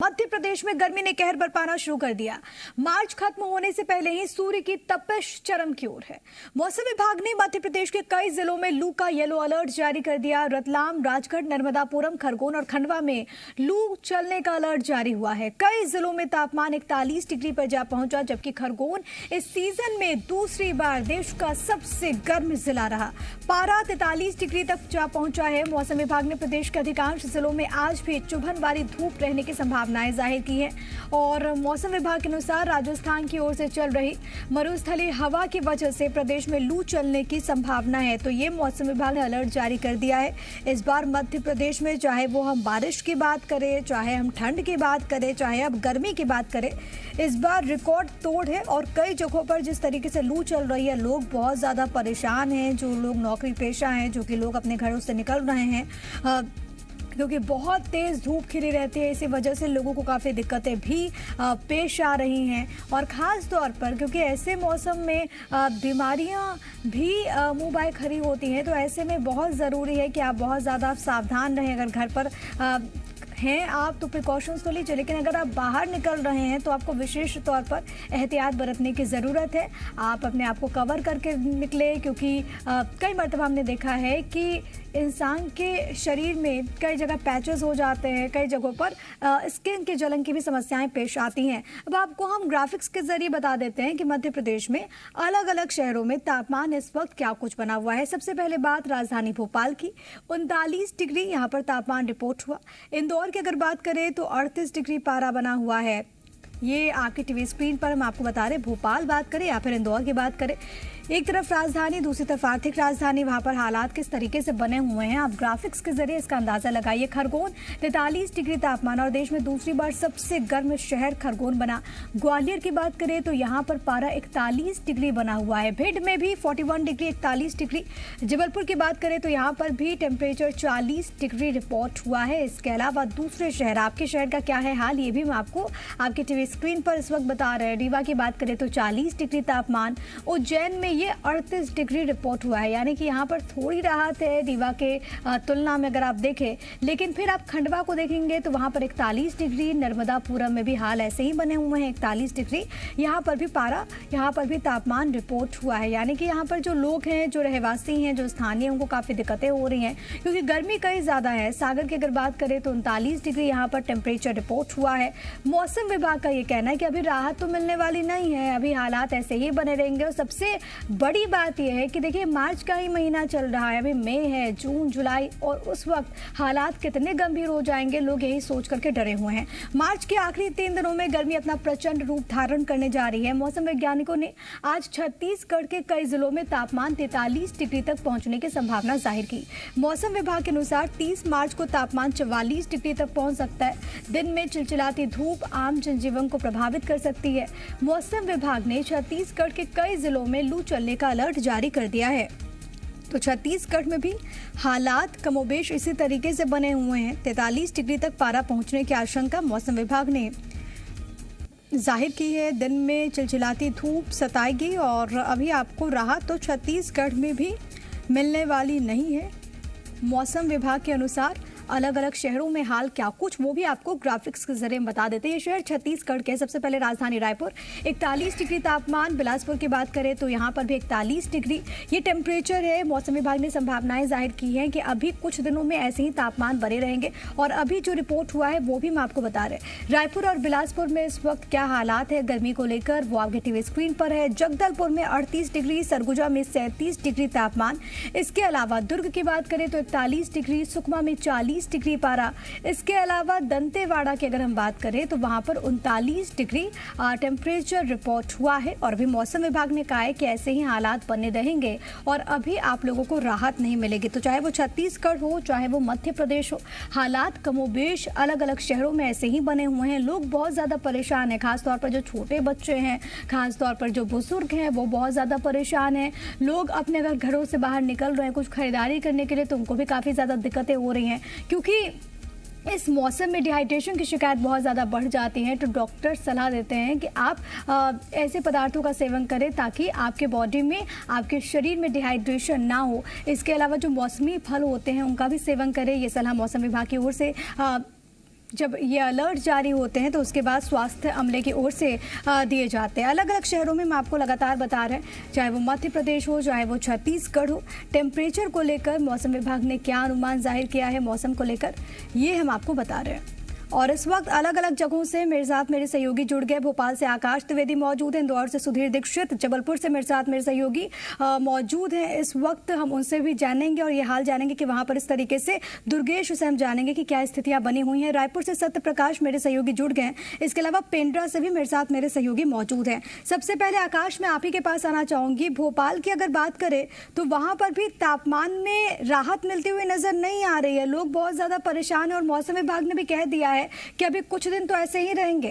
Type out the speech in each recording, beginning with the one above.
मध्य प्रदेश में गर्मी ने कहर बरपाना शुरू कर दिया। मार्च खत्म होने से पहले ही सूर्य की तपिश चरम की ओर है। मौसम विभाग ने मध्य प्रदेश के कई जिलों में लू का येलो अलर्ट जारी कर दिया। रतलाम, राजगढ़, नर्मदापुरम, खरगोन और खंडवा में लू चलने का अलर्ट जारी हुआ है। कई जिलों में तापमान 41 डिग्री पर जा पहुंचा, जबकि खरगोन इस सीजन में दूसरी बार देश का सबसे गर्म जिला रहा। पारा 43 डिग्री तक जा पहुंचा है। मौसम विभाग ने प्रदेश के अधिकांश जिलों में आज भी चुभन वाली धूप रहने की संभावनाएं जाहिर की है। और मौसम विभाग के अनुसार राजस्थान की ओर से चल रही मरुस्थलीय हवा की वजह से प्रदेश में लू चलने की संभावना है। तो ये मौसम विभाग ने अलर्ट जारी कर दिया है। इस बार मध्य प्रदेश में चाहे वो हम बारिश की बात करें, चाहे हम ठंड की बात करें, चाहे अब गर्मी की बात करें, इस बार रिकॉर्ड तोड़ है। और कई जगहों पर जिस तरीके से लू चल रही है, लोग बहुत ज्यादा परेशान हैं। जो लोग नौकरी पेशा हैं, जो कि लोग अपने घरों से निकल रहे हैं, क्योंकि बहुत तेज़ धूप खिली रहती है, इसी वजह से लोगों को काफ़ी दिक्कतें भी पेश आ रही हैं। और ख़ास तौर पर क्योंकि ऐसे मौसम में बीमारियां भी मुंह बाय खड़ी होती हैं, तो ऐसे में बहुत ज़रूरी है कि आप बहुत ज़्यादा सावधान रहें। अगर घर पर हैं आप तो प्रिकॉशंस तो लीजिए, लेकिन अगर आप बाहर निकल रहे हैं तो आपको विशेष तौर पर एहतियात बरतने की ज़रूरत है। आप अपने आप को कवर करके निकले, क्योंकि कई मरतबा हमने देखा है कि इंसान के शरीर में कई जगह पैचेस हो जाते हैं, कई जगहों पर स्किन के जलन की भी समस्याएं पेश आती हैं। अब आपको हम ग्राफिक्स के जरिए बता देते हैं कि मध्य प्रदेश में अलग अलग शहरों में तापमान इस वक्त क्या कुछ बना हुआ है। सबसे पहले बात राजधानी भोपाल की, 39 डिग्री यहाँ पर तापमान रिपोर्ट हुआ। इंदौर की अगर बात करें तो 38 डिग्री पारा बना हुआ है। ये आपकी टीवी स्क्रीन पर हम आपको बता रहे हैं। भोपाल बात करें या फिर इंदौर की बात करें, एक तरफ राजधानी, दूसरी तरफ आर्थिक राजधानी, वहां पर हालात किस तरीके से बने हुए हैं आप ग्राफिक्स के जरिए इसका अंदाजा लगाइए। खरगोन 43 डिग्री तापमान और देश में दूसरी बार सबसे गर्म शहर खरगोन बना। ग्वालियर की बात करें तो यहाँ पर पारा 41 डिग्री बना हुआ है। भिंड में भी 41 डिग्री 41 डिग्री। जबलपुर की बात करें तो यहाँ पर भी टेम्परेचर 40 डिग्री रिपोर्ट हुआ है। इसके अलावा दूसरे शहर, आपके शहर का क्या है हाल, ये भी हम आपको आपकी टीवी स्क्रीन पर इस वक्त बता रहे हैं। रीवा की बात करें तो 40 डिग्री तापमान। उज्जैन में ये 38 डिग्री रिपोर्ट हुआ है, यानी कि यहाँ पर थोड़ी राहत है रीवा के तुलना में अगर आप देखें। लेकिन फिर आप खंडवा को देखेंगे तो वहाँ पर 41 डिग्री। नर्मदापुरम में भी हाल ऐसे ही बने हुए हैं, 41 डिग्री। यहाँ पर भी पारा, यहाँ पर भी तापमान रिपोर्ट हुआ है, यानी कि यहाँ पर जो लोग हैं, जो रहवासी हैं, जो स्थानीय, उनको काफ़ी दिक्कतें हो रही हैं क्योंकि गर्मी कई ज़्यादा है। सागर की अगर बात करें तो 39 डिग्री यहाँ पर टेम्परेचर रिपोर्ट हुआ है। मौसम विभाग का ये कहना है कि अभी राहत तो मिलने वाली नहीं है, अभी हालात ऐसे ही बने रहेंगे। और सबसे बड़ी बात यह है कि देखिए मार्च का ही महीना चल रहा है, अभी मई है, जून, जुलाई, और उस वक्त हालात कितने गंभीर हो जाएंगे, लोग यही सोच करके डरे हुए हैं। मार्च के आखिरी 3 दिनों में गर्मी अपना प्रचंड रूप धारण करने जा रही है। मौसम वैज्ञानिकों ने आज छत्तीसगढ़ के कई जिलों में तापमान 43 डिग्री तक पहुंचने की संभावना जाहिर की। मौसम विभाग के अनुसार 30 मार्च को तापमान 44 डिग्री तक पहुंच सकता है। दिन में चिलचिलाती धूप आम जनजीवन को प्रभावित कर सकती है। मौसम विभाग ने छत्तीसगढ़ के कई जिलों में लू चलने का अलर्ट जारी कर दिया है। तो छत्तीसगढ़ में भी हालात कमोबेश इसी तरीके से बने हुए हैं। 43 डिग्री तक पारा पहुंचने की आशंका मौसम विभाग ने जाहिर की है। दिन में चिलचिलाती धूप सताएगी और अभी आपको राहत तो छत्तीसगढ़ में भी मिलने वाली नहीं है। मौसम विभाग के अनुसार अलग अलग शहरों में हाल क्या कुछ, वो भी आपको ग्राफिक्स के जरिए बता देते हैं। ये शहर छत्तीसगढ़ के, सबसे पहले राजधानी रायपुर 41 डिग्री तापमान। बिलासपुर की बात करें तो यहाँ पर भी 41 डिग्री ये टेम्परेचर है। मौसम विभाग ने संभावनाएं जाहिर की हैं कि अभी कुछ दिनों में ऐसे ही तापमान बने रहेंगे। और अभी जो रिपोर्ट हुआ है वो भी हम आपको बता रहे हैं। रायपुर और बिलासपुर में इस वक्त क्या हालात है गर्मी को लेकर, वो आपके टीवी स्क्रीन पर है। जगदलपुर में 38 डिग्री, सरगुजा में 37 डिग्री तापमान। इसके अलावा दुर्ग की बात करें तो 41 डिग्री, सुकमा में 40 डिग्री पारा। इसके अलावा दंतेवाड़ा की अगर हम बात करें तो वहां पर 39 डिग्री टेम्परेचर रिपोर्ट हुआ है। और अभी मौसम विभाग ने कहा है कि ऐसे ही हालात बने रहेंगे और अभी आप लोगों को राहत नहीं मिलेगी। तो चाहे वो छत्तीसगढ़ हो, चाहे वो मध्य प्रदेश हो, हालात कमोबेश अलग अलग शहरों में ऐसे ही बने हुए हैं। लोग बहुत ज़्यादा परेशान हैं, खासतौर पर जो छोटे बच्चे हैं, खासतौर पर जो बुजुर्ग हैं, वो बहुत ज़्यादा परेशान हैं। लोग अपने अगर घरों से बाहर निकल रहे हैं कुछ खरीदारी करने के लिए, तो उनको भी काफ़ी ज़्यादा दिक्कतें हो रही हैं क्योंकि इस मौसम में डिहाइड्रेशन की शिकायत बहुत ज़्यादा बढ़ जाती है। तो डॉक्टर सलाह देते हैं कि आप ऐसे पदार्थों का सेवन करें ताकि आपके बॉडी में, आपके शरीर में डिहाइड्रेशन ना हो। इसके अलावा जो मौसमी फल होते हैं उनका भी सेवन करें, ये सलाह मौसम विभाग की ओर से जब ये अलर्ट जारी होते हैं तो उसके बाद स्वास्थ्य अमले की ओर से दिए जाते हैं। अलग अलग शहरों में हम आपको लगातार बता रहे हैं, चाहे वो मध्य प्रदेश हो, चाहे वो छत्तीसगढ़ हो, टेम्परेचर को लेकर मौसम विभाग ने क्या अनुमान जाहिर किया है मौसम को लेकर, ये हम आपको बता रहे हैं। और इस वक्त अलग अलग जगहों से मेरे साथ मेरे सहयोगी जुड़ गए। भोपाल से आकाश त्रिवेदी मौजूद हैं, इंदौर से सुधीर दीक्षित, जबलपुर से मेरे साथ मेरे सहयोगी मौजूद हैं। इस वक्त हम उनसे भी जानेंगे और ये हाल जानेंगे कि वहां पर इस तरीके से दुर्गेश से हम जानेंगे कि क्या स्थितियां बनी हुई हैं। रायपुर से सत्य प्रकाश मेरे सहयोगी जुड़ गए हैं। इसके अलावा पेंड्रा से भी मेरे साथ मेरे सहयोगी मौजूद हैं। सबसे पहले आकाश, मैं आप ही के पास आना चाहूंगी। भोपाल की अगर बात करें तो वहां पर भी तापमान में राहत मिलती हुई नजर नहीं आ रही है। लोग बहुत ज्यादा परेशान है और मौसम विभाग ने भी कह दिया है कि अभी कुछ दिन तो ऐसे ही रहेंगे।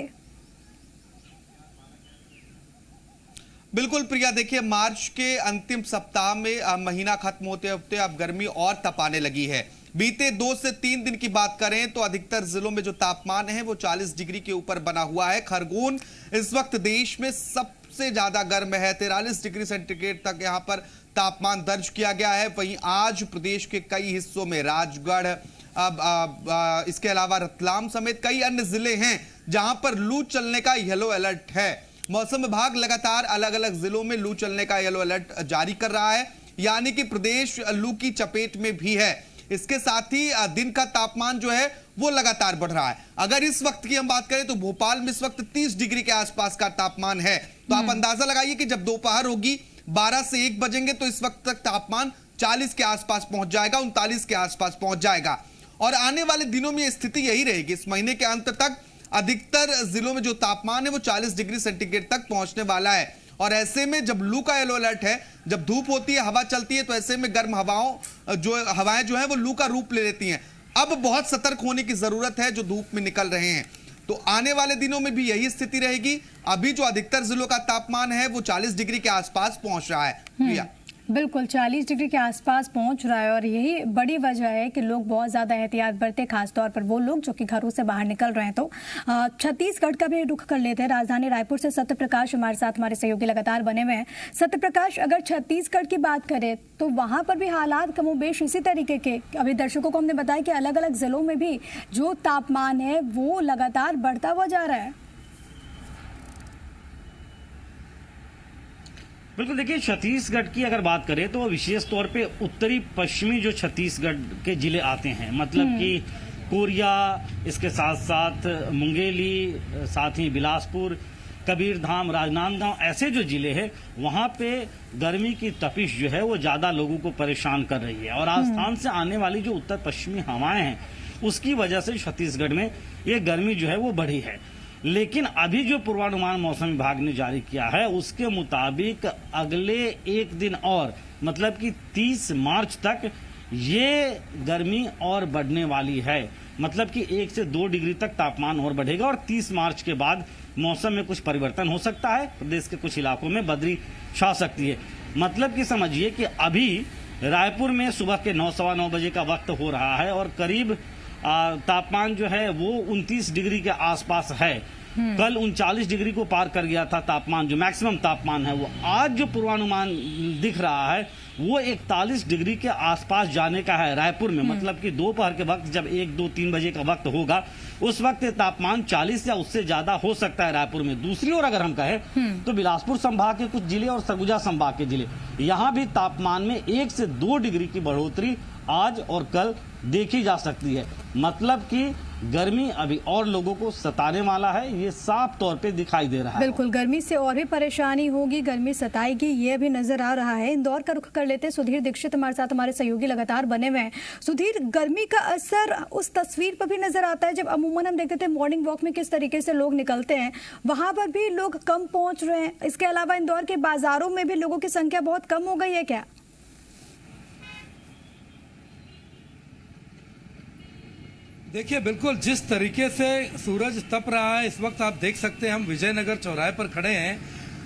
बिल्कुल प्रिया, देखिए मार्च के अंतिम सप्ताह में महीना खत्म होते होते अब गर्मी और तपाने लगी है। बीते 2 से 3 दिन की बात करें तो अधिकतर जिलों में जो तापमान है वो 40 डिग्री के ऊपर बना हुआ है। खरगोन इस वक्त देश में सबसे ज्यादा गर्म है, 43 डिग्री सेंटीग्रेड तक यहां पर तापमान दर्ज किया गया है। वहीं आज प्रदेश के कई हिस्सों में राजगढ़, इसके अलावा रतलाम समेत कई अन्य जिले हैं जहां पर लू चलने का येलो अलर्ट है। मौसम विभाग लगातार अलग अलग जिलों में लू चलने का येलो अलर्ट जारी कर रहा है, यानी कि प्रदेश लू की चपेट में भी है। इसके साथ ही दिन का तापमान जो है वो लगातार बढ़ रहा है। अगर इस वक्त की हम बात करें तो भोपाल में इस वक्त 30 डिग्री के आसपास का तापमान है। तो आप अंदाजा लगाइए कि जब दोपहर होगी, 12 से 1 बजेंगे तो इस वक्त तक तापमान 40 के आसपास पहुंच जाएगा, 39 के आसपास पहुंच जाएगा। और आने वाले दिनों में स्थिति यही रहेगी। इस महीने के अंत तक अधिकतर जिलों में जो तापमान है वो 40 डिग्री सेंटीग्रेड तक पहुंचने वाला है। और ऐसे में जब लू का येलो अलर्ट है, जब धूप होती है, हवा चलती है, तो ऐसे में गर्म हवाएं जो है वो लू का रूप ले लेती हैं। अब बहुत सतर्क होने की जरूरत है जो धूप में निकल रहे हैं। तो आने वाले दिनों में भी यही स्थिति रहेगी। अभी जो अधिकतर जिलों का तापमान है वो 40 डिग्री के आसपास पहुंच रहा है। प्रिया, बिल्कुल 40 डिग्री के आसपास पहुंच रहा है और यही बड़ी वजह है कि लोग बहुत ज़्यादा एहतियात बरते, खासतौर पर वो लोग जो कि घरों से बाहर निकल रहे हैं। तो छत्तीसगढ़ का भी रुख कर लेते हैं। राजधानी रायपुर से सत्य प्रकाश हमारे साथ, हमारे सहयोगी लगातार बने हुए हैं। सत्य प्रकाश, अगर छत्तीसगढ़ की बात करें तो वहाँ पर भी हालात कमोबेश इसी तरीके के, अभी दर्शकों को हमने बताया कि अलग अलग जिलों में भी जो तापमान है वो लगातार बढ़ता हुआ जा रहा है। बिल्कुल, देखिए छत्तीसगढ़ की अगर बात करें तो विशेष तौर पे उत्तरी पश्चिमी जो छत्तीसगढ़ के जिले आते हैं, मतलब कि कोरिया, इसके साथ साथ मुंगेली, साथ ही बिलासपुर, कबीरधाम, राजनांदगांव, ऐसे जो जिले हैं वहाँ पे गर्मी की तपिश जो है वो ज़्यादा लोगों को परेशान कर रही है। और राजस्थान से आने वाली जो उत्तर पश्चिमी हवाएं हैं उसकी वजह से छत्तीसगढ़ में ये गर्मी जो है वो बढ़ी है। लेकिन अभी जो पूर्वानुमान मौसम विभाग ने जारी किया है उसके मुताबिक अगले 1 दिन और, मतलब कि 30 मार्च तक ये गर्मी और बढ़ने वाली है। मतलब कि 1 से 2 डिग्री तक तापमान और बढ़ेगा और 30 मार्च के बाद मौसम में कुछ परिवर्तन हो सकता है। प्रदेश के कुछ इलाकों में बदली छा सकती है। मतलब कि समझिए कि अभी रायपुर में सुबह के 9, सवा 9 बजे का वक्त हो रहा है और करीब तापमान जो है वो 29 डिग्री के आसपास है। कल 39 डिग्री को पार कर गया था तापमान, जो मैक्सिमम तापमान है वो। आज जो पूर्वानुमान दिख रहा है वो 41 डिग्री के आसपास जाने का है रायपुर में। मतलब कि दोपहर के वक्त जब 1, 2, 3 बजे का वक्त होगा उस वक्त तापमान 40 या उससे ज्यादा हो सकता है रायपुर में। दूसरी ओर अगर हम कहें तो बिलासपुर संभाग के कुछ जिले और सरगुजा संभाग के जिले, यहाँ भी तापमान में 1 से 2 डिग्री की बढ़ोतरी आज और कल देखी जा सकती है। मतलब कि गर्मी अभी और लोगों को सताने वाला है, ये साफ तौर पे दिखाई दे रहा है। बिल्कुल, गर्मी से और भी परेशानी होगी, गर्मी सताएगी, ये भी नजर आ रहा है। इंदौर का रुख कर लेते हैं। सुधीर दीक्षित हमारे साथ, हमारे सहयोगी लगातार बने हुए हैं। सुधीर, गर्मी का असर उस तस्वीर पर भी नजर आता है जब अमूमन हम देखते थे मॉर्निंग वॉक में किस तरीके से लोग निकलते हैं, वहां पर भी लोग कम पहुंच रहे हैं। इसके अलावा इंदौर के बाजारों में भी लोगों की संख्या बहुत कम हो गई है क्या? देखिए, बिल्कुल जिस तरीके से सूरज तप रहा है इस वक्त आप देख सकते हैं, हम विजयनगर चौराहे पर खड़े हैं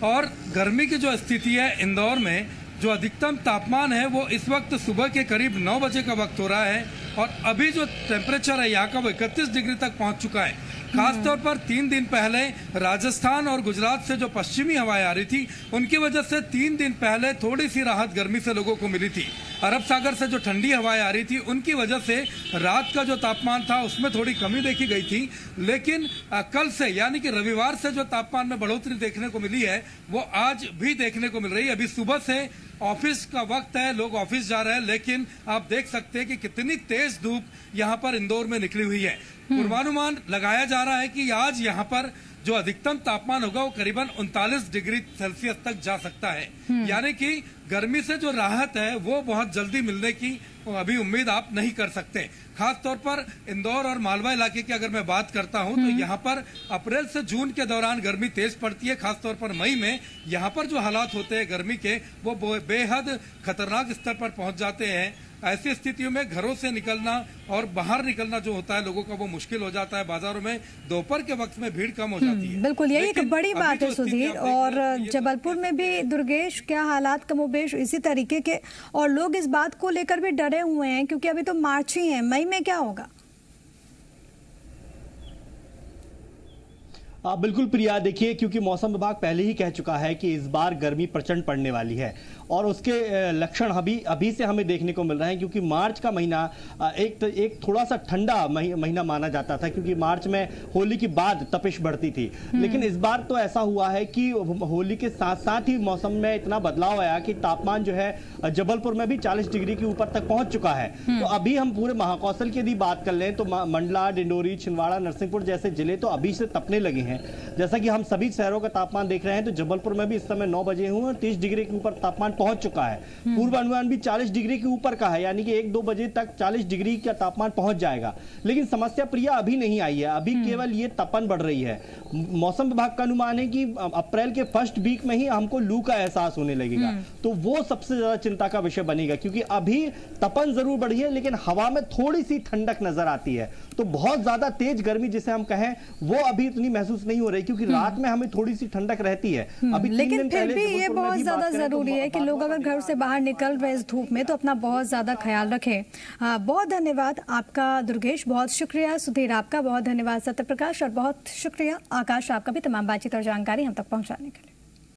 और गर्मी की जो स्थिति है इंदौर में, जो अधिकतम तापमान है वो इस वक्त सुबह के करीब 9 बजे का वक्त हो रहा है और अभी जो टेम्परेचर है यहाँ का वो 31 डिग्री तक पहुँच चुका है। खासतौर पर 3 दिन पहले राजस्थान और गुजरात से जो पश्चिमी हवाएं आ रही थी, उनकी वजह से 3 दिन पहले थोड़ी सी राहत गर्मी से लोगों को मिली थी। अरब सागर से जो ठंडी हवाएं आ रही थी, उनकी वजह से रात का जो तापमान था उसमें थोड़ी कमी देखी गई थी। लेकिन कल से यानी कि रविवार से जो तापमान में बढ़ोतरी देखने को मिली है, वो आज भी देखने को मिल रही है। अभी सुबह से ऑफिस का वक्त है, लोग ऑफिस जा रहे हैं, लेकिन आप देख सकते हैं कि कितनी तेज धूप यहाँ पर इंदौर में निकली हुई है। पूर्वानुमान लगाया जा रहा है कि आज यहाँ पर जो अधिकतम तापमान होगा वो करीबन 39 डिग्री सेल्सियस तक जा सकता है। यानी कि गर्मी से जो राहत है वो बहुत जल्दी मिलने की अभी उम्मीद आप नहीं कर सकते। खास तौर पर इंदौर और मालवा इलाके की अगर मैं बात करता हूं तो यहाँ पर अप्रैल से जून के दौरान गर्मी तेज पड़ती है। खासतौर पर मई में यहाँ पर जो हालात होते हैं गर्मी के, वो बेहद खतरनाक स्तर पर पहुंच जाते हैं। ऐसी स्थितियों में घरों से निकलना और बाहर निकलना जो होता है लोगों का, वो मुश्किल हो जाता है। बाजारों में दोपहर के वक्त में भीड़ कम हो जाती है। बिल्कुल, यही एक बड़ी बात है सुधीर। और जबलपुर में भी दुर्गेश क्या हालात कमोबेश इसी तरीके के, और लोग इस बात को लेकर भी डरे हुए हैं क्योंकि अभी तो मार्च ही है, मई में क्या होगा? बिल्कुल प्रिया, देखिए क्योंकि मौसम विभाग पहले ही कह चुका है कि इस बार गर्मी प्रचंड पड़ने वाली है और उसके लक्षण अभी से हमें देखने को मिल रहे हैं। क्योंकि मार्च का महीना एक थोड़ा सा ठंडा महीना माना जाता था, क्योंकि मार्च में होली के बाद तपिश बढ़ती थी। लेकिन इस बार तो ऐसा हुआ है कि होली के साथ साथ ही मौसम में इतना बदलाव आया कि तापमान जो है जबलपुर में भी 40 डिग्री के ऊपर तक पहुंच चुका है। तो अभी हम पूरे महाकौशल की यदि बात कर लें तो मंडला, डिंडोरी, छिंदवाड़ा, नरसिंहपुर जैसे जिले तो अभी से तपने लगे हैं। जैसा कि हम सभी शहरों का तापमान देख रहे हैं तो जबलपुर में भी इस समय 9 बजे हुए 30 डिग्री के ऊपर तापमान पहुंच चुका है। पूर्वानुमान भी 40 डिग्री के ऊपर का है, यानी कि 1-2 बजे तक 40 डिग्री का तापमान पहुंच जाएगा। लेकिन समस्या प्रिया अभी नहीं आई है, अभी केवल ये तपन बढ़ रही है। मौसम विभाग का अनुमान है कि अप्रैल के फर्स्ट वीक में ही हमको लू का एहसास होने लगेगा। तो वो सबसे ज्यादा चिंता का विषय बनेगा, क्योंकि अभी तपन जरूर बढ़ी है लेकिन हवा में थोड़ी सी ठंडक नजर आती है। तो बहुत ज्यादा तेज गर्मी जिसे हम कहें वो अभी इतनी महसूस नहीं हो रही, क्योंकि रात में हमें थोड़ी सी ठंडक रहती है। अभी लेकिन फिर भी ये बहुत ज्यादा जरूरी है कि लोग अगर घर से बाहर निकल रहे इस धूप में तो अपना बहुत ज्यादा ख्याल रखें। बहुत धन्यवाद आपका दुर्गेश, बहुत शुक्रिया सुधीर आपका, बहुत धन्यवाद सत्यप्रकाश, और बहुत शुक्रिया आकाश आपका भी तमाम बातचीत और जानकारी हम तक पहुंचाने के लिए।